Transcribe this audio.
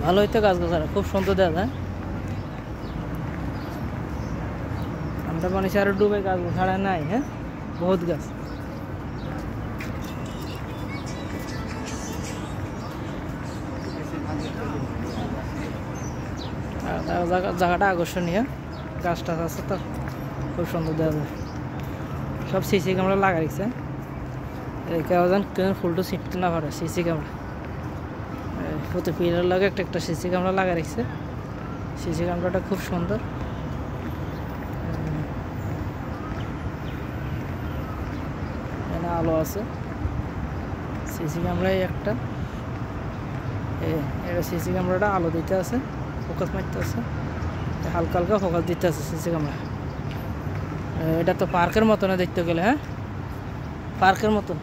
ভালোই তো গাছগাছালি খুব সুন্দর দেখা যায়। আমরা মানুষ আরো ডুবে গাছ ছাড়া নাই। হ্যাঁ, বহুত গাছ। জায়গাটা আকর্ষণীয়, গাছ টাছ আছে তো খুব সুন্দর দেখা যায়। সব সিসি ক্যামেরা লাগা রেখেছে, কেউ যেন ফুলটা ছিটতে না পারে। সিসি ক্যামেরা প্রতি পিলার লাগে একটা একটা সিসি ক্যামেরা লাগা রেখেছে। সিসি ক্যামেরাটা খুব সুন্দর। এখানে আলো আছে, সিসি ক্যামেরায় একটা এটা সিসি ক্যামেরাটা আলো দিতে আছে, ফোকাস মারতে আছে, হালকা হালকা ফোকাস দিতে আছে সিসি ক্যামেরা। এটা তো পার্কের মতন দেখতে গেলে। হ্যাঁ, পার্কের মতন।